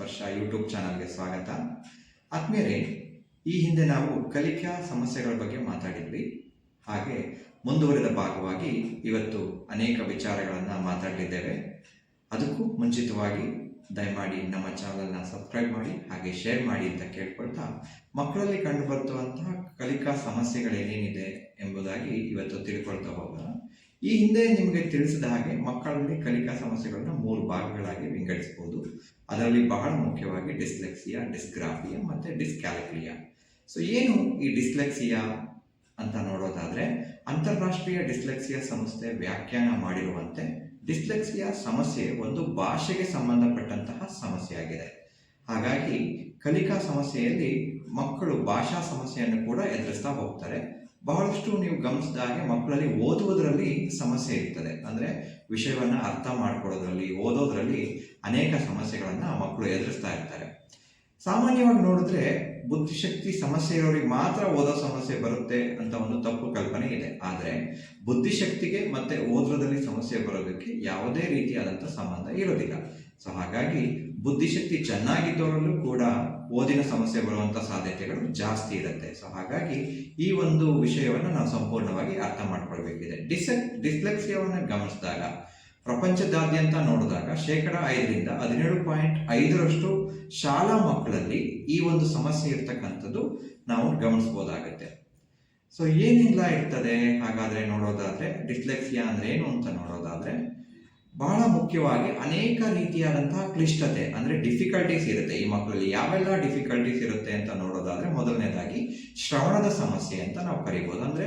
ಸ್ಪರ್ಶ ಯೂಟ್ಯೂಬ್ ಚಾನಲ್ಗೆ ಸ್ವಾಗತ. ಆದ್ಮೇಲೆ ಈ ಹಿಂದೆ ನಾವು ಕಲಿಕಾ ಸಮಸ್ಯೆಗಳ ಬಗ್ಗೆ ಮಾತಾಡಿದ್ವಿ. ಹಾಗೆ ಮುಂದುವರೆದ ಭಾಗವಾಗಿ ಇವತ್ತು ಅನೇಕ ವಿಚಾರಗಳನ್ನು ಮಾತಾಡಲಿದ್ದೇವೆ. ಅದಕ್ಕೂ ಮುಂಚಿತವಾಗಿ ದಯಮಾಡಿ ನಮ್ಮ ಚಾನಲ್ನ ಸಬ್ಸ್ಕ್ರೈಬ್ ಮಾಡಿ ಹಾಗೆ ಶೇರ್ ಮಾಡಿ ಅಂತ ಕೇಳ್ಕೊಳ್ತಾ, ಮಕ್ಕಳಲ್ಲಿ ಕಂಡುಬರುವಂತಹ ಕಲಿಕಾ ಸಮಸ್ಯೆಗಳೇನೇನಿದೆ ಎಂಬುದಾಗಿ ಇವತ್ತು ತಿಳ್ಕೊಳ್ತಾ ಹೋಗೋಣ. ಈ ಹಿಂದೆ ನಿಮಗೆ ತಿಳಿಸಿದ ಹಾಗೆ ಮಕ್ಕಳಲ್ಲಿ ಕಲಿಕಾ ಸಮಸ್ಯೆಗಳನ್ನ 3 ಭಾಗಗಳಾಗಿ ವಿಂಗಡಿಸಬಹುದು. ಅದರಲ್ಲಿ ಬಹಳ ಮುಖ್ಯವಾಗಿ ಡಿಸ್ಲೆಕ್ಸಿಯಾ, ಡಿಸ್ಗ್ರಾಫಿಯಾ ಮತ್ತು ಡಿಸ್ಕ್ಯಾಲ್ಕುಲಿಯಾ. ಸೊ ಏನು ಈ ಡಿಸ್ಲೆಕ್ಸಿಯಾ ಅಂತ ನೋಡೋದಾದ್ರೆ, ಅಂತಾರಾಷ್ಟ್ರೀಯ ಡಿಸ್ಲೆಕ್ಸಿಯಾ ಸಂಸ್ಥೆ ವ್ಯಾಖ್ಯಾನ ಮಾಡಿರುವಂತೆ ಡಿಸ್ಲೆಕ್ಸಿಯಾ ಸಮಸ್ಯೆ ಒಂದು ಭಾಷೆಗೆ ಸಂಬಂಧಪಟ್ಟಂತಹ ಸಮಸ್ಯೆಯಾಗಿದೆ. ಹಾಗಾಗಿ ಕಲಿಕಾ ಸಮಸ್ಯೆಯಲ್ಲಿ ಮಕ್ಕಳು ಭಾಷಾ ಸಮಸ್ಯೆಯನ್ನು ಕೂಡ ಎದುರಿಸ್ತಾ ಹೋಗ್ತಾರೆ. ಬಹಳಷ್ಟು ನೀವು ಗಮನಿಸಿದ ಹಾಗೆ ಮಕ್ಕಳಲ್ಲಿ ಓದುವುದರಲ್ಲಿ ಸಮಸ್ಯೆ ಇರ್ತದೆ. ಅಂದರೆ ವಿಷಯವನ್ನು ಅರ್ಥ ಮಾಡ್ಕೊಳ್ಳೋದ್ರಲ್ಲಿ, ಓದೋದ್ರಲ್ಲಿ ಅನೇಕ ಸಮಸ್ಯೆಗಳನ್ನು ಮಕ್ಕಳು ಎದುರಿಸ್ತಾ ಇರ್ತಾರೆ. ಸಾಮಾನ್ಯವಾಗಿ ನೋಡಿದ್ರೆ ಬುದ್ಧಿಶಕ್ತಿ ಸಮಸ್ಯೆ ಇರೋರಿಗೆ ಮಾತ್ರ ಓದೋ ಸಮಸ್ಯೆ ಬರುತ್ತೆ ಅಂತ ಒಂದು ತಪ್ಪು ಕಲ್ಪನೆ ಇದೆ. ಆದರೆ ಬುದ್ಧಿಶಕ್ತಿಗೆ ಮತ್ತೆ ಓದೋದ್ರಲ್ಲಿ ಸಮಸ್ಯೆ ಬರೋದಕ್ಕೆ ಯಾವುದೇ ರೀತಿಯಾದಂಥ ಸಂಬಂಧ ಇರೋದಿಲ್ಲ. ಸೊ ಹಾಗಾಗಿ ಬುದ್ಧಿಶಕ್ತಿ ಚೆನ್ನಾಗಿದ್ದವರಲ್ಲೂ ಕೂಡ ಓದಿನ ಸಮಸ್ಯೆ ಬರುವಂಥ ಸಾಧ್ಯತೆಗಳು ಜಾಸ್ತಿ ಇರುತ್ತೆ. ಸೊ ಹಾಗಾಗಿ ಈ ಒಂದು ವಿಷಯವನ್ನು ನಾವು ಸಂಪೂರ್ಣವಾಗಿ ಅರ್ಥ ಮಾಡ್ಕೊಳ್ಬೇಕಿದೆ. ಡಿಸ್ಲೆಕ್ಸಿಯಾವನ್ನು ಗಮನಿಸಿದಾಗ ಪ್ರಪಂಚದಾದ್ಯಂತ ನೋಡಿದಾಗ 5% 17.5% ಶಾಲಾ ಮಕ್ಕಳಲ್ಲಿ ಈ ಒಂದು ಸಮಸ್ಯೆ ಇರ್ತಕ್ಕಂಥದ್ದು ನಾವು ಗಮನಿಸ್ಬೋದಾಗತ್ತೆ. ಸೊ ಏನೆಲ್ಲ ಇರ್ತದೆ ಹಾಗಾದ್ರೆ ನೋಡೋದಾದ್ರೆ, ಡಿಸ್ಲೆಕ್ಸಿಯಾ ಅಂದ್ರೆ ಏನು ಅಂತ ನೋಡೋದಾದ್ರೆ, ಬಹಳ ಮುಖ್ಯವಾಗಿ ಅನೇಕ ರೀತಿಯಾದಂತಹ ಕ್ಲಿಷ್ಟತೆ ಅಂದ್ರೆ ಡಿಫಿಕಲ್ಟೀಸ್ ಇರುತ್ತೆ ಈ ಮಕ್ಕಳಲ್ಲಿ. ಯಾವೆಲ್ಲ ಡಿಫಿಕಲ್ಟೀಸ್ ಇರುತ್ತೆ ಅಂತ ನೋಡೋದಾದ್ರೆ, ಮೊದಲನೇದಾಗಿ ಶ್ರವಣದ ಸಮಸ್ಯೆ ಅಂತ ನಾವು ಕರಿಬಹುದು. ಅಂದ್ರೆ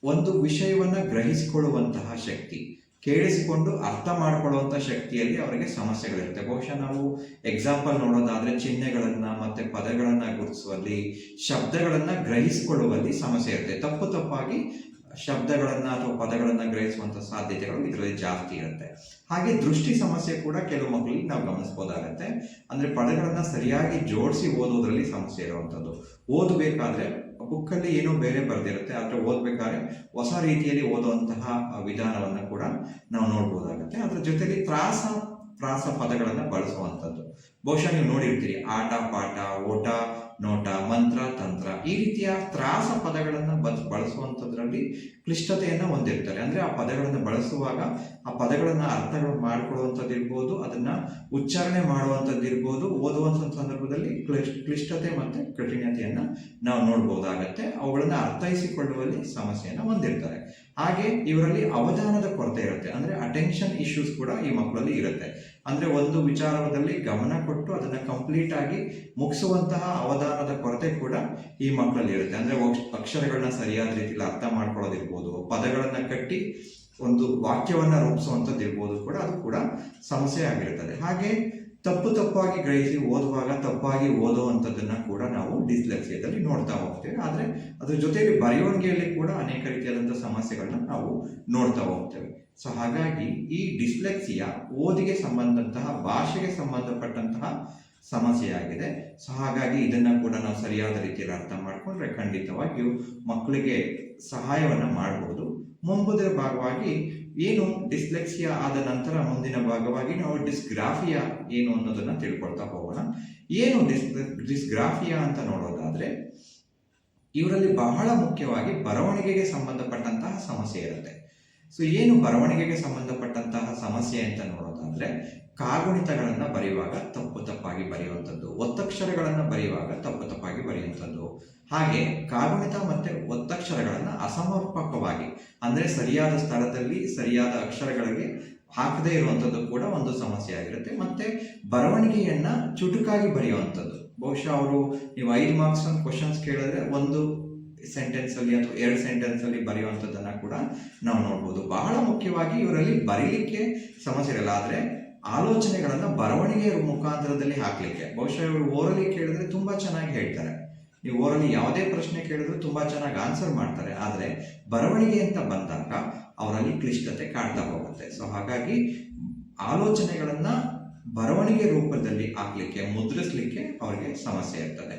ಒಂದು ವಿಷಯವನ್ನ ಗ್ರಹಿಸಿಕೊಳ್ಳುವಂತಹ ಶಕ್ತಿ, ಕೇಳಿಸಿಕೊಂಡು ಅರ್ಥ ಮಾಡ್ಕೊಳ್ಳುವಂಥ ಶಕ್ತಿಯಲ್ಲಿ ಅವರಿಗೆ ಸಮಸ್ಯೆಗಳಿರುತ್ತೆ. ಬಹುಶಃ ನಾವು ಎಕ್ಸಾಂಪಲ್ ನೋಡೋದಾದ್ರೆ, ಚಿಹ್ನೆಗಳನ್ನ ಮತ್ತೆ ಪದಗಳನ್ನ ಗುರುತಿಸುವಲ್ಲಿ, ಶಬ್ದಗಳನ್ನ ಗ್ರಹಿಸಿಕೊಳ್ಳುವಲ್ಲಿ ಸಮಸ್ಯೆ ಇರುತ್ತೆ. ತಪ್ಪಾಗಿ ಶಬ್ದಗಳನ್ನ ಅಥವಾ ಪದಗಳನ್ನ ಗ್ರಹಿಸುವಂತ ಸಾಧ್ಯತೆಗಳು ಇದರಲ್ಲಿ ಜಾಸ್ತಿ ಇರುತ್ತೆ. ಹಾಗೆ ದೃಷ್ಟಿ ಸಮಸ್ಯೆ ಕೂಡ ಕೆಲವು ಮಕ್ಕಳಿಗೆ ನಾವು ಗಮನಿಸಬಹುದಾಗತ್ತೆ. ಅಂದ್ರೆ ಪದಗಳನ್ನ ಸರಿಯಾಗಿ ಜೋಡಿಸಿ ಓದೋದ್ರಲ್ಲಿ ಸಮಸ್ಯೆ ಇರುವಂತದ್ದು. ಓದಬೇಕಾದ್ರೆ ಬುಕ್ಕಲ್ಲಿ ಏನೋ ಬೇರೆ ಬರೆದಿರುತ್ತೆ, ಆದ್ರೆ ಓದ್ಬೇಕಾದ್ರೆ ಹೊಸ ರೀತಿಯಲ್ಲಿ ಓದುವಂತಹ ವಿಧಾನವನ್ನ ಕೂಡ ನಾವು ನೋಡ್ಬೋದಾಗತ್ತೆ. ಅದ್ರ ಜೊತೆಲಿ ಪ್ರಾಸ ಪದಗಳನ್ನ ಬಳಸುವಂಥದ್ದು. ಬಹುಶಃ ನೀವು ನೋಡಿರ್ತೀರಿ, ಆಟ, ಪಾಠ, ಓಟ, ನೋಟ, ಮಂತ್ರ, ತಂತ್ರ, ಈ ರೀತಿಯ ತ್ರಾಸ ಪದಗಳನ್ನು ಬಳಸುವಂಥದ್ರಲ್ಲಿ ಕ್ಲಿಷ್ಟತೆಯನ್ನು ಹೊಂದಿರ್ತಾರೆ. ಅಂದ್ರೆ ಆ ಪದಗಳನ್ನು ಬಳಸುವಾಗ ಆ ಪದಗಳನ್ನ ಅರ್ಥಗಳು ಮಾಡ್ಕೊಳ್ಳುವಂಥದ್ದಿರ್ಬೋದು, ಅದನ್ನ ಉಚ್ಚಾರಣೆ ಮಾಡುವಂಥದ್ದಿರ್ಬೋದು, ಓದುವಂಥ ಸಂದರ್ಭದಲ್ಲಿ ಕ್ಲಿಷ್ಟತೆ ಮತ್ತೆ ಕಠಿಣತೆಯನ್ನ ನಾವು ನೋಡ್ಬೋದಾಗತ್ತೆ. ಅವುಗಳನ್ನ ಅರ್ಥೈಸಿಕೊಳ್ಳುವಲ್ಲಿ ಸಮಸ್ಯೆಯನ್ನು ಹೊಂದಿರ್ತಾರೆ. ಹಾಗೆ ಇವರಲ್ಲಿ ಅವಧಾನದ ಕೊರತೆ ಇರುತ್ತೆ. ಅಂದ್ರೆ ಅಟೆನ್ಷನ್ ಇಶ್ಯೂಸ್ ಕೂಡ ಈ ಮಕ್ಕಳಲ್ಲಿ ಇರುತ್ತೆ. ಅಂದ್ರೆ ಒಂದು ವಿಚಾರದಲ್ಲಿ ಗಮನ ಕೊಟ್ಟು ಅದನ್ನ ಕಂಪ್ಲೀಟ್ ಆಗಿ ಮುಗಿಸುವಂತಹ ಅವಧಾನದ ಕೊರತೆ ಕೂಡ ಈ ಮಕ್ಕಳಲ್ಲಿ ಇರುತ್ತೆ. ಅಂದ್ರೆ ಅಕ್ಷರಗಳನ್ನ ಸರಿಯಾದ ರೀತಿಯಲ್ಲಿ ಅರ್ಥ ಮಾಡ್ಕೊಳ್ಳೋದಿರ್ಬೋದು, ಪದಗಳನ್ನ ಕಟ್ಟಿ ಒಂದು ವಾಕ್ಯವನ್ನ ರೂಪಿಸುವಂಥದ್ದು ಇರ್ಬೋದು ಕೂಡ, ಅದು ಕೂಡ ಸಮಸ್ಯೆ ಆಗಿರುತ್ತದೆ. ಹಾಗೆ ತಪ್ಪಾಗಿ ಗ್ರಹಿಸಿ ಓದುವಾಗ ತಪ್ಪಾಗಿ ಓದುವಂಥದ್ದನ್ನ ಕೂಡ ನಾವು ಡಿಸ್ಲೆಕ್ಸಿಯಾದಲ್ಲಿ ನೋಡ್ತಾ ಹೋಗ್ತೇವೆ. ಆದ್ರೆ ಅದ್ರ ಜೊತೆಗೆ ಬರೆವಣಿಗೆಯಲ್ಲಿ ಕೂಡ ಅನೇಕ ರೀತಿಯಾದಂತಹ ಸಮಸ್ಯೆಗಳನ್ನ ನಾವು ನೋಡ್ತಾ ಹೋಗ್ತೇವೆ. ಸೊ ಹಾಗಾಗಿ ಈ ಡಿಸ್ಲೆಕ್ಸಿಯಾ ಓದಿಗೆ ಸಂಬಂಧಂತಹ, ಭಾಷೆಗೆ ಸಂಬಂಧಪಟ್ಟಂತಹ ಸಮಸ್ಯೆಯಾಗಿದೆ. ಸೊ ಹಾಗಾಗಿ ಇದನ್ನ ಕೂಡ ನಾವು ಸರಿಯಾದ ರೀತಿಯಲ್ಲಿ ಅರ್ಥ ಮಾಡ್ಕೊಂಡ್ರೆ ಖಂಡಿತವಾಗಿಯೂ ಮಕ್ಕಳಿಗೆ ಸಹಾಯವನ್ನ ಮಾಡಬಹುದು. ಮುಂಬುದರ ಭಾಗವಾಗಿ ಏನು ಡಿಸ್ಲೆಕ್ಸಿಯಾ ಆದ ನಂತರ ಮುಂದಿನ ಭಾಗವಾಗಿ ನಾವು ಡಿಸ್ಗ್ರಾಫಿಯಾ ಏನು ಅನ್ನೋದನ್ನ ತಿಳ್ಕೊಳ್ತಾ ಹೋಗೋಣ. ಏನು ಡಿಸ್ಗ್ರಾಫಿಯಾ ಅಂತ ನೋಡೋದಾದ್ರೆ, ಇವರಲ್ಲಿ ಬಹಳ ಮುಖ್ಯವಾಗಿ ಬರವಣಿಗೆಗೆ ಸಂಬಂಧಪಟ್ಟಂತಹ ಸಮಸ್ಯೆ ಇರುತ್ತೆ. ಸೊ ಏನು ಬರವಣಿಗೆಗೆ ಸಂಬಂಧಪಟ್ಟಂತಹ ಸಮಸ್ಯೆ ಅಂತ ನೋಡೋದಾದ್ರೆ, ಕಾಗುಣಿತಗಳನ್ನ ಬರೆಯುವಾಗ ತಪ್ಪಾಗಿ ಬರೆಯುವಂಥದ್ದು, ಒತ್ತಕ್ಷರಗಳನ್ನ ಬರೆಯುವಾಗ ತಪ್ಪಾಗಿ ಬರೆಯುವಂಥದ್ದು, ಹಾಗೆ ಕಾಗುಣಿತ ಮತ್ತೆ ಒತ್ತಕ್ಷರಗಳನ್ನ ಅಸಮರ್ಪಕವಾಗಿ ಅಂದ್ರೆ ಸರಿಯಾದ ಸ್ಥಳದಲ್ಲಿ ಸರಿಯಾದ ಅಕ್ಷರಗಳಿಗೆ ಹಾಕದೇ ಇರುವಂಥದ್ದು ಕೂಡ ಒಂದು ಸಮಸ್ಯೆ ಆಗಿರುತ್ತೆ. ಮತ್ತೆ ಬರವಣಿಗೆಯನ್ನ ಚುಟುಕಾಗಿ ಬರೆಯುವಂಥದ್ದು. ಬಹುಶಃ ನೀವು 5 ಮಾರ್ಕ್ಸ್ ಕ್ವಶನ್ಸ್ ಕೇಳಿದ್ರೆ ಒಂದು ಸೆಂಟೆನ್ಸ್ ಅಲ್ಲಿ ಅಥವಾ 2 ಸೆಂಟೆನ್ಸ್ ಅಲ್ಲಿ ಬರೆಯುವಂಥದ್ದನ್ನ ಕೂಡ ನಾವು ನೋಡ್ಬೋದು. ಬಹಳ ಮುಖ್ಯವಾಗಿ ಇವರಲ್ಲಿ ಬರೀಲಿಕ್ಕೆ ಸಮಸ್ಯೆ ಇರಲ್ಲ, ಆದ್ರೆ ಆಲೋಚನೆಗಳನ್ನ ಬರವಣಿಗೆಯ ಮುಖಾಂತರದಲ್ಲಿ ಹಾಕ್ಲಿಕ್ಕೆ, ಬಹುಶಃ ಇವರು ಓರಲಿ ಕೇಳಿದ್ರೆ ತುಂಬಾ ಚೆನ್ನಾಗಿ ಹೇಳ್ತಾರೆ. ನೀವು ಓರಲಿ ಯಾವುದೇ ಪ್ರಶ್ನೆ ಕೇಳಿದ್ರು ತುಂಬಾ ಚೆನ್ನಾಗಿ ಆನ್ಸರ್ ಮಾಡ್ತಾರೆ. ಆದ್ರೆ ಬರವಣಿಗೆ ಅಂತ ಬಂದಾಗ ಅವರಲ್ಲಿ ಕ್ಲಿಷ್ಟತೆ ಕಾಡ್ತಾ ಹೋಗುತ್ತೆ. ಸೊ ಹಾಗಾಗಿ ಆಲೋಚನೆಗಳನ್ನ ಬರವಣಿಗೆ ರೂಪದಲ್ಲಿ ಹಾಕ್ಲಿಕ್ಕೆ, ಮುದ್ರಿಸ್ಲಿಕ್ಕೆ ಅವರಿಗೆ ಸಮಸ್ಯೆ ಇರ್ತದೆ.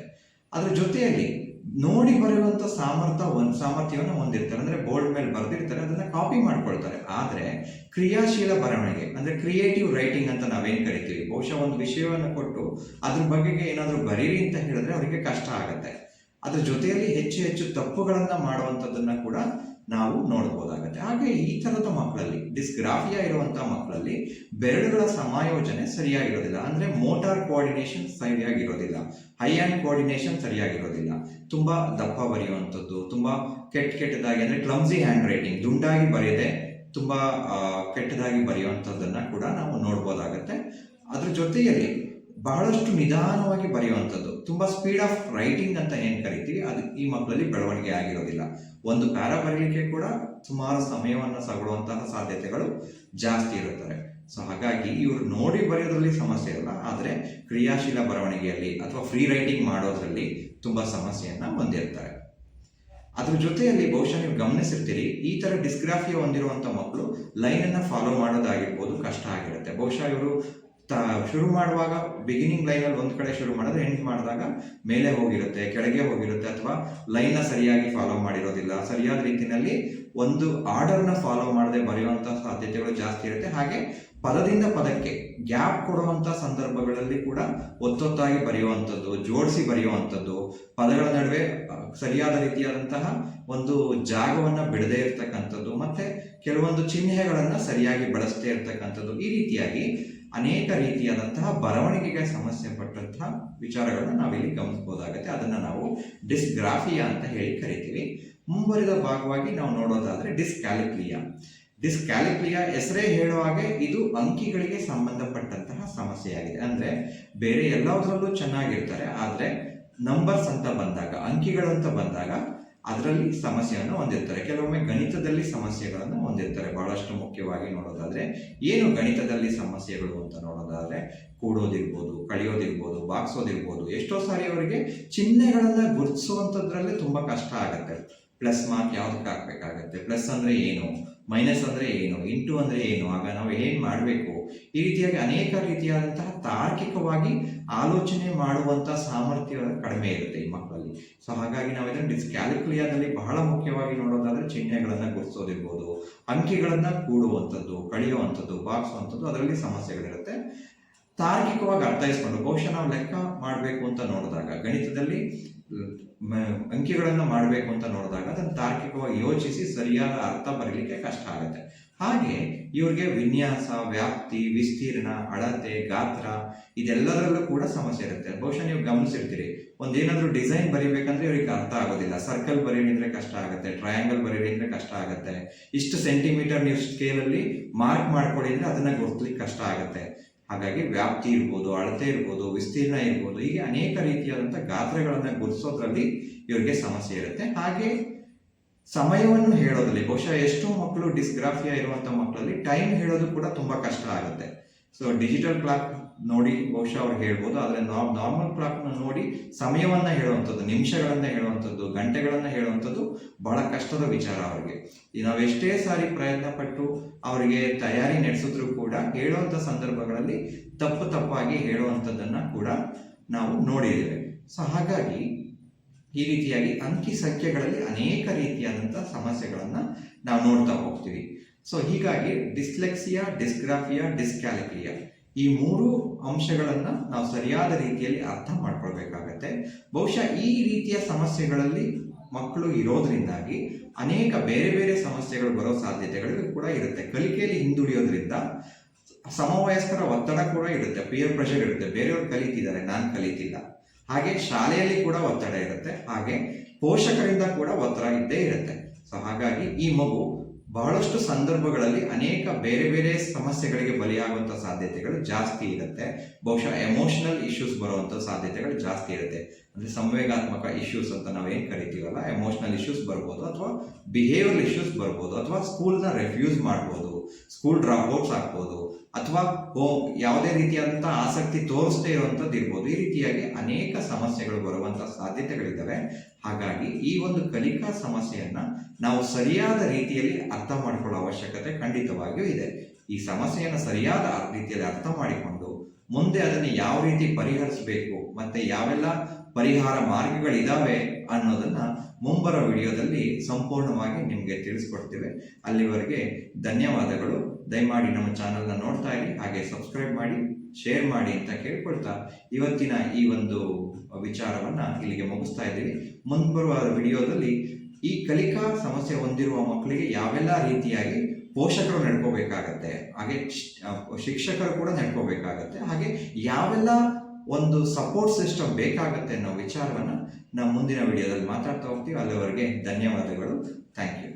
ಅದ್ರ ಜೊತೆಯಲ್ಲಿ ನೋಡಿ ಬರೆಯುವಂತ ಸಾಮರ್ಥ್ಯವನ್ನು ಹೊಂದಿರ್ತಾರೆ. ಅಂದ್ರೆ ಬೋರ್ಡ್ ಮೇಲೆ ಬರೆದಿರ್ತಾರೆ, ಅದನ್ನ ಕಾಪಿ ಮಾಡ್ಕೊಳ್ತಾರೆ. ಆದ್ರೆ ಕ್ರಿಯಾಶೀಲ ಬರವಣಿಗೆ ಅಂದ್ರೆ ಕ್ರಿಯೇಟಿವ್ ರೈಟಿಂಗ್ ಅಂತ ನಾವೇನ್ ಕರಿತೀವಿ, ಬಹುಶಃ ಒಂದು ವಿಷಯವನ್ನು ಕೊಟ್ಟು ಅದ್ರ ಬಗೆಗೆ ಏನಾದ್ರು ಬರೀರಿ ಅಂತ ಹೇಳಿದ್ರೆ ಅವರಿಗೆ ಕಷ್ಟ ಆಗತ್ತೆ. ಅದ್ರ ಜೊತೆಯಲ್ಲಿ ಹೆಚ್ಚು ಹೆಚ್ಚು ತಪ್ಪುಗಳನ್ನ ಮಾಡುವಂಥದ್ದನ್ನ ಕೂಡ ನಾವು ನೋಡ್ಬೋದಾಗತ್ತೆ. ಹಾಗೆ ಈ ತರದ ಮಕ್ಕಳಲ್ಲಿ, ಡಿಸ್ಗ್ರಾಫಿಯಾ ಇರುವಂತಹ ಮಕ್ಕಳಲ್ಲಿ ಬೆರಳುಗಳ ಸಮಾಯೋಜನೆ ಸರಿಯಾಗಿರೋದಿಲ್ಲ. ಅಂದ್ರೆ ಮೋಟಾರ್ ಕೋಆರ್ಡಿನೇಷನ್ ಸರಿಯಾಗಿರೋದಿಲ್ಲ, ಹೈ ಹ್ಯಾಂಡ್ ಕೋಆರ್ಡಿನೇಷನ್ ಸರಿಯಾಗಿರೋದಿಲ್ಲ. ತುಂಬಾ ದಪ್ಪ ಬರೆಯುವಂಥದ್ದು, ತುಂಬಾ ಕೆಟ್ಟದಾಗಿ ಅಂದ್ರೆ ಕ್ಲಮ್ಸಿ ಹ್ಯಾಂಡ್ ರೈಟಿಂಗ್, ದುಂಡಾಗಿ ಬರೆಯದೆ ತುಂಬಾ ಕೆಟ್ಟದಾಗಿ ಬರೆಯುವಂಥದ್ದನ್ನ ಕೂಡ ನಾವು ನೋಡ್ಬೋದಾಗತ್ತೆ. ಅದ್ರ ಜೊತೆಯಲ್ಲಿ ಬಹಳಷ್ಟು ನಿಧಾನವಾಗಿ ಬರೆಯುವಂಥದ್ದು, ತುಂಬಾ ಸ್ಪೀಡ್ ಆಫ್ ರೈಟಿಂಗ್ ಅಂತ ಏನ್ ಕರಿತೀವಿ, ಅದು ಈ ಮಕ್ಕಳಲ್ಲಿ ಬೆಳವಣಿಗೆ ಆಗಿರೋದಿಲ್ಲ. ಒಂದು ಪ್ಯಾರಾ ಬರೀಲಿಕ್ಕೆ ಕೂಡ ಸುಮಾರು ಸಮಯವನ್ನು ತಗೊಳ್ಳುವಂತಹ ಸಾಧ್ಯತೆಗಳು ಜಾಸ್ತಿ ಇರುತ್ತವೆ. ಸೊ ಹಾಗಾಗಿ ಇವರು ನೋಡಿ ಬರೆಯೋದ್ರಲ್ಲಿ ಸಮಸ್ಯೆ ಇಲ್ಲ, ಆದರೆ ಕ್ರಿಯಾಶೀಲ ಬರವಣಿಗೆಯಲ್ಲಿ ಅಥವಾ ಫ್ರೀ ರೈಟಿಂಗ್ ಮಾಡೋದ್ರಲ್ಲಿ ತುಂಬಾ ಸಮಸ್ಯೆಯನ್ನ ಹೊಂದಿರ್ತಾರೆ. ಅದ್ರ ಜೊತೆಯಲ್ಲಿ ಬಹುಶಃ ನೀವು ಗಮನಿಸಿರ್ತೀರಿ, ಈ ತರ ಡಿಸ್ಗ್ರಾಫಿಯಾ ಹೊಂದಿರುವಂತ ಮಕ್ಕಳು ಲೈನ್ ಅನ್ನ ಫಾಲೋ ಮಾಡೋದಾಗಿರ್ಬೋದು ಕಷ್ಟ ಆಗಿರುತ್ತೆ. ಬಹುಶಃ ಇವರು ಶುರು ಮಾಡುವಾಗ ಬಿಗಿನಿಂಗ್ ಲೈನ್ ಅಲ್ಲಿ ಒಂದ್ ಕಡೆ ಶುರು ಮಾಡಿದ್ರೆ ಎಂಡ್ ಮಾಡಿದಾಗ ಮೇಲೆ ಹೋಗಿರುತ್ತೆ, ಕೆಳಗೆ ಹೋಗಿರುತ್ತೆ, ಅಥವಾ ಲೈನ್ ನ ಸರಿಯಾಗಿ ಫಾಲೋ ಮಾಡಿರೋದಿಲ್ಲ, ಸರಿಯಾದ ರೀತಿಯಲ್ಲಿ ಒಂದು ಆರ್ಡರ್ ನ ಫಾಲೋ ಮಾಡದೆ ಬರೆಯುವಂತಹ ಸಾಧ್ಯತೆಗಳು ಜಾಸ್ತಿ ಇರುತ್ತೆ. ಹಾಗೆ ಪದದಿಂದ ಪದಕ್ಕೆ ಗ್ಯಾಪ್ ಕೊಡುವಂತಹ ಸಂದರ್ಭಗಳಲ್ಲಿ ಕೂಡ ಒತ್ತೊತ್ತಾಗಿ ಬರೆಯುವಂಥದ್ದು, ಜೋಡಿಸಿ ಬರೆಯುವಂಥದ್ದು, ಪದಗಳ ನಡುವೆ ಸರಿಯಾದ ರೀತಿಯಾದಂತಹ ಒಂದು ಜಾಗವನ್ನ ಬಿಡದೇ ಇರ್ತಕ್ಕಂಥದ್ದು, ಮತ್ತೆ ಕೆಲವೊಂದು ಚಿಹ್ನೆಗಳನ್ನ ಸರಿಯಾಗಿ ಬಳಸದೇ ಇರ್ತಕ್ಕಂಥದ್ದು, ಈ ರೀತಿಯಾಗಿ ಅನೇಕ ರೀತಿಯಾದಂತಹ ಬರವಣಿಗೆಗೆ ಸಮಸ್ಯೆ ಪಟ್ಟಂತಹ ವಿಚಾರಗಳನ್ನ ನಾವಿಲ್ಲಿ ಗಮನಿಸಬಹುದಾಗುತ್ತೆ. ಅದನ್ನ ನಾವು ಡಿಸ್ಗ್ರಾಫಿಯಾ ಅಂತ ಹೇಳಿ ಕರಿತೀವಿ. ಮುಂಬರಿದ ಭಾಗವಾಗಿ ನಾವು ನೋಡೋದಾದ್ರೆ ಡಿಸ್ಕ್ಯಾಲಿಕ್ಲಿಯಾ ಹೆಸರೇ ಹೇಳುವ ಹಾಗೆ ಇದು ಅಂಕಿಗಳಿಗೆ ಸಂಬಂಧಪಟ್ಟಂತಹ ಸಮಸ್ಯೆಯಾಗಿದೆ. ಅಂದ್ರೆ ಬೇರೆ ಎಲ್ಲದರಲ್ಲೂ ಚೆನ್ನಾಗಿರ್ತಾರೆ, ಆದ್ರೆ ನಂಬರ್ಸ್ ಅಂತ ಬಂದಾಗ, ಅಂಕಿಗಳು ಅಂತ ಬಂದಾಗ ಅದರಲ್ಲಿ ಸಮಸ್ಯೆಯನ್ನು ಹೊಂದಿರ್ತಾರೆ. ಕೆಲವೊಮ್ಮೆ ಗಣಿತದಲ್ಲಿ ಸಮಸ್ಯೆಗಳನ್ನು ಹೊಂದಿರ್ತಾರೆ. ಬಹಳಷ್ಟು ಮುಖ್ಯವಾಗಿ ನೋಡೋದಾದ್ರೆ ಏನು ಗಣಿತದಲ್ಲಿ ಸಮಸ್ಯೆಗಳು ಅಂತ ನೋಡೋದಾದ್ರೆ ಕೂಡೋದಿರ್ಬೋದು, ಕಳಿಯೋದಿರ್ಬೋದು, ಬಾಗ್ಸೋದಿರ್ಬೋದು. ಎಷ್ಟೋ ಸಾರಿ ಅವರಿಗೆ ಚಿಹ್ನೆಗಳನ್ನ ಗುರುತಿಸುವಂತದ್ರಲ್ಲೇ ತುಂಬಾ ಕಷ್ಟ ಆಗತ್ತೆ. ಪ್ಲಸ್ ಮಾರ್ಕ್ ಯಾವ್ದಕ್ಕೆ ಹಾಕ್ಬೇಕಾಗತ್ತೆ, ಪ್ಲಸ್ ಅಂದ್ರೆ ಏನು, ಮೈನಸ್ ಅಂದ್ರೆ ಏನು, ಇಂಟು ಅಂದ್ರೆ ಏನು, ಆಗ ನಾವು ಏನ್ ಮಾಡಬೇಕು, ಈ ರೀತಿಯಾಗಿ ಅನೇಕ ರೀತಿಯಾದಂತಹ ತಾರ್ಕಿಕವಾಗಿ ಆಲೋಚನೆ ಮಾಡುವಂತಹ ಸಾಮರ್ಥ್ಯ ಕಡಿಮೆ ಇರುತ್ತೆ ಈ ಮಕ್ಕಳಲ್ಲಿ. ಸೊ ಹಾಗಾಗಿ ನಾವು ಇದನ್ನು ಡಿಸ್ಕ್ಯಾಲಿಕ್ಲಿಯಾದಲ್ಲಿ ಬಹಳ ಮುಖ್ಯವಾಗಿ ನೋಡೋದಾದ್ರೆ ಚಿಹ್ನೆಗಳನ್ನ ಗುರುತಿಸೋದಿರ್ಬೋದು, ಅಂಕಿಗಳನ್ನ ಕೂಡುವಂಥದ್ದು, ಕಳೆಯುವಂಥದ್ದು, ಬಾಗಿಸುವಂಥದ್ದು, ಅದರಲ್ಲಿ ಸಮಸ್ಯೆಗಳಿರುತ್ತೆ. ತಾರ್ಕಿಕವಾಗಿ ಅರ್ಥೈಸ್ಕೊಂಡು ಬಹುಶಃ ನಾವು ಲೆಕ್ಕ ಮಾಡಬೇಕು ಅಂತ ನೋಡಿದಾಗ, ಗಣಿತದಲ್ಲಿ ಅಂಕಿಗಳನ್ನ ಮಾಡಬೇಕು ಅಂತ ನೋಡಿದಾಗ ಅದನ್ನು ತಾರ್ಕಿಕವಾಗಿ ಯೋಚಿಸಿ ಸರಿಯಾದ ಅರ್ಥ ಬರಲಿಕ್ಕೆ ಕಷ್ಟ ಆಗುತ್ತೆ. ಹಾಗೆ ಇವ್ರಿಗೆ ವಿನ್ಯಾಸ, ವ್ಯಾಪ್ತಿ, ವಿಸ್ತೀರ್ಣ, ಅಳತೆ, ಗಾತ್ರ ಇದೆಲ್ಲದರಲ್ಲೂ ಕೂಡ ಸಮಸ್ಯೆ ಇರುತ್ತೆ. ಬಹುಶಃ ನೀವು ಗಮನಿಸಿರ್ತೀರಿ, ಒಂದೇನಾದ್ರೂ ಡಿಸೈನ್ ಬರಿಬೇಕಂದ್ರೆ ಇವ್ರಿಗೆ ಅರ್ಥ ಆಗೋದಿಲ್ಲ. ಸರ್ಕಲ್ ಬರೀರಿ ಅಂದ್ರೆ ಕಷ್ಟ ಆಗುತ್ತೆ, ಟ್ರಯಾಂಗಲ್ ಬರೀರಿ ಅಂದ್ರೆ ಕಷ್ಟ ಆಗುತ್ತೆ, ಇಷ್ಟು ಸೆಂಟಿಮೀಟರ್ ನೀವು ಸ್ಕೇಲಲ್ಲಿ ಮಾರ್ಕ್ ಮಾಡ್ಕೊಳ್ಳಿ ಅಂದ್ರೆ ಅದನ್ನ ಗುರುತಿಸ್ಲಿಕ್ಕೆ ಕಷ್ಟ ಆಗುತ್ತೆ. ಹಾಗಾಗಿ ವ್ಯಾಪ್ತಿ ಇರ್ಬೋದು, ಅಳತೆ ಇರ್ಬೋದು, ವಿಸ್ತೀರ್ಣ ಇರ್ಬೋದು, ಹೀಗೆ ಅನೇಕ ರೀತಿಯಾದಂತಹ ಗಾತ್ರಗಳನ್ನ ಗುರುತಿಸೋದ್ರಲ್ಲಿ ಇವ್ರಿಗೆ ಸಮಸ್ಯೆ ಇರುತ್ತೆ. ಹಾಗೆ ಸಮಯವನ್ನು ಹೇಳೋದ್ರಲ್ಲಿ ಬಹುಶಃ ಎಷ್ಟೋ ಮಕ್ಕಳು ಡಿಸ್ಗ್ರಾಫಿಯಾ ಇರುವಂತ ಮಕ್ಕಳಲ್ಲಿ ಟೈಮ್ ಹೇಳೋದು ಕೂಡ ತುಂಬಾ ಕಷ್ಟ ಆಗುತ್ತೆ. ಸೊ ಡಿಜಿಟಲ್ ಕ್ಲಾಕ್ ನೋಡಿ ಬಹುಶಃ ಅವ್ರು ಹೇಳ್ಬೋದು, ಆದ್ರೆ ನಾರ್ಮಲ್ ಕ್ಲಾಕ್ ನೋಡಿ ಸಮಯವನ್ನ ಹೇಳುವಂಥದ್ದು, ನಿಮಿಷಗಳನ್ನ ಹೇಳುವಂಥದ್ದು, ಗಂಟೆಗಳನ್ನ ಹೇಳುವಂಥದ್ದು ಬಹಳ ಕಷ್ಟದ ವಿಚಾರ ಅವ್ರಿಗೆ. ನಾವು ಎಷ್ಟೇ ಸಾರಿ ಪ್ರಯತ್ನ ಪಟ್ಟು ಅವರಿಗೆ ತಯಾರಿ ನಡೆಸಿದ್ರು ಕೂಡ ಹೇಳುವಂತ ಸಂದರ್ಭಗಳಲ್ಲಿ ತಪ್ಪಾಗಿ ಹೇಳುವಂಥದ್ದನ್ನ ಕೂಡ ನಾವು ನೋಡಿದ್ದೇವೆ. ಸೊ ಹಾಗಾಗಿ ಈ ರೀತಿಯಾಗಿ ಅಂಕಿ ಸಂಖ್ಯೆಗಳಲ್ಲಿ ಅನೇಕ ರೀತಿಯಾದಂತಹ ಸಮಸ್ಯೆಗಳನ್ನ ನಾವು ನೋಡ್ತಾ ಹೋಗ್ತೀವಿ. ಸೊ ಹೀಗಾಗಿ ಡಿಸ್ಲೆಕ್ಸಿಯಾ, ಡಿಸ್ಗ್ರಾಫಿಯಾ, ಡಿಸ್ಕ್ಯಾಲಿಕ್ಲಿಯಾ ಈ ಮೂರು ಅಂಶಗಳನ್ನ ನಾವು ಸರಿಯಾದ ರೀತಿಯಲ್ಲಿ ಅರ್ಥ ಮಾಡ್ಕೊಳ್ಬೇಕಾಗತ್ತೆ. ಬಹುಶಃ ಈ ರೀತಿಯ ಸಮಸ್ಯೆಗಳಲ್ಲಿ ಮಕ್ಕಳು ಇರೋದ್ರಿಂದಾಗಿ ಅನೇಕ ಬೇರೆ ಬೇರೆ ಸಮಸ್ಯೆಗಳು ಬರೋ ಸಾಧ್ಯತೆಗಳು ಕೂಡ ಇರುತ್ತೆ. ಕಲಿಕೆಯಲ್ಲಿ ಹಿಂದುಳಿಯೋದ್ರಿಂದ ಸಮವಯಸ್ಕರ ಒತ್ತಡ ಕೂಡ ಇರುತ್ತೆ, ಪೀರ್ ಪ್ರೆಷರ್ ಇರುತ್ತೆ, ಬೇರೆಯವರು ಕಲಿತಿದ್ದಾರೆ ನಾನು ಕಲಿತಿಲ್ಲ. ಹಾಗೆ ಶಾಲೆಯಲ್ಲಿ ಕೂಡ ಒತ್ತಡ ಇರುತ್ತೆ, ಹಾಗೆ ಪೋಷಕರಿಂದ ಕೂಡ ಒತ್ತಡ ಇದ್ದೇ ಇರುತ್ತೆ. ಸೊ ಹಾಗಾಗಿ ಈ ಮಗು ಬಹಳಷ್ಟು ಸಂದರ್ಭಗಳಲ್ಲಿ ಅನೇಕ ಬೇರೆ ಬೇರೆ ಸಮಸ್ಯೆಗಳಿಗೆ ಬಲಿಯಾಗುವಂತ ಸಾಧ್ಯತೆಗಳು ಜಾಸ್ತಿ ಇರುತ್ತೆ. ಬಹುಶಃ ಎಮೋಷನಲ್ ಇಶ್ಯೂಸ್ ಬರುವಂತ ಸಾಧ್ಯತೆಗಳು ಜಾಸ್ತಿ ಇರುತ್ತೆ. ಅಂದ್ರೆ ಸಂವೇಗಾತ್ಮಕ ಇಶ್ಯೂಸ್ ಅಂತ ನಾವೇನ್ ಕರಿತೀವಲ್ಲ, ಎಮೋಷನಲ್ ಇಶ್ಯೂಸ್ ಬರ್ಬೋದು, ಅಥವಾ ಬಿಹೇವಿಯರ್ ಇಶ್ಯೂಸ್ ಬರ್ಬೋದು, ಅಥವಾ ಸ್ಕೂಲ್ನ ರೆಫ್ಯೂಸ್ ಮಾಡ್ಬೋದು, ಸ್ಕೂಲ್ ಡ್ರಾಪ್ ಔಟ್ಸ್ ಆಗ್ಬೋದು, ಅಥವಾ ಯಾವುದೇ ರೀತಿಯಾದಂತಹ ಆಸಕ್ತಿ ತೋರಿಸದೇ ಇರುವಂತದ್ದು ಇರ್ಬೋದು. ಈ ರೀತಿಯಾಗಿ ಅನೇಕ ಸಮಸ್ಯೆಗಳು ಬರುವಂತಹ ಸಾಧ್ಯತೆಗಳಿದ್ದಾವೆ. ಹಾಗಾಗಿ ಈ ಒಂದು ಕಲಿಕಾ ಸಮಸ್ಯೆಯನ್ನ ನಾವು ಸರಿಯಾದ ರೀತಿಯಲ್ಲಿ ಅರ್ಥ ಮಾಡಿಕೊಳ್ಳೋ ಅವಶ್ಯಕತೆ ಖಂಡಿತವಾಗಿಯೂ ಇದೆ. ಈ ಸಮಸ್ಯೆಯನ್ನು ಸರಿಯಾದ ರೀತಿಯಲ್ಲಿ ಅರ್ಥ ಮಾಡಿಕೊಂಡು ಮುಂದೆ ಅದನ್ನು ಯಾವ ರೀತಿ ಪರಿಹರಿಸಬೇಕು, ಮತ್ತೆ ಯಾವೆಲ್ಲ ಪರಿಹಾರ ಮಾರ್ಗಗಳಿದ್ದಾವೆ ಅನ್ನೋದನ್ನು ಮುಂಬರೋ ವಿಡಿಯೋದಲ್ಲಿ ಸಂಪೂರ್ಣವಾಗಿ ನಿಮಗೆ ತಿಳಿಸ್ಕೊಡ್ತೇವೆ. ಅಲ್ಲಿವರೆಗೆ ಧನ್ಯವಾದಗಳು. ದಯಮಾಡಿ ನಮ್ಮ ಚಾನಲ್ನ ನೋಡ್ತಾ ಇರಿ, ಹಾಗೆ ಸಬ್ಸ್ಕ್ರೈಬ್ ಮಾಡಿ, ಶೇರ್ ಮಾಡಿ ಅಂತ ಕೇಳ್ಕೊಳ್ತಾ ಇವತ್ತಿನ ಈ ಒಂದು ವಿಚಾರವನ್ನು ಇಲ್ಲಿಗೆ ಮುಗಿಸ್ತಾ ಇದ್ದೀವಿ. ಮುಂಬರುವ ವಿಡಿಯೋದಲ್ಲಿ ಈ ಕಲಿಕಾ ಸಮಸ್ಯೆ ಹೊಂದಿರುವ ಮಕ್ಕಳಿಗೆ ಯಾವೆಲ್ಲ ರೀತಿಯಾಗಿ ಪೋಷಕರು ನಡ್ಕೋಬೇಕಾಗತ್ತೆ, ಹಾಗೆ ಶಿಕ್ಷಕರು ಕೂಡ ನಡ್ಕೋಬೇಕಾಗತ್ತೆ, ಹಾಗೆ ಯಾವೆಲ್ಲ ಒಂದು ಸಪೋರ್ಟ್ ಸಿಸ್ಟಮ್ ಬೇಕಾಗುತ್ತೆ ಅನ್ನೋ ವಿಚಾರವನ್ನು ನಾವು ಮುಂದಿನ ವಿಡಿಯೋದಲ್ಲಿ ಮಾತಾಡ್ತಾ ಹೋಗ್ತೀವಿ. ಅಲ್ಲಿವರೆಗೆ ಧನ್ಯವಾದಗಳು. Thank you.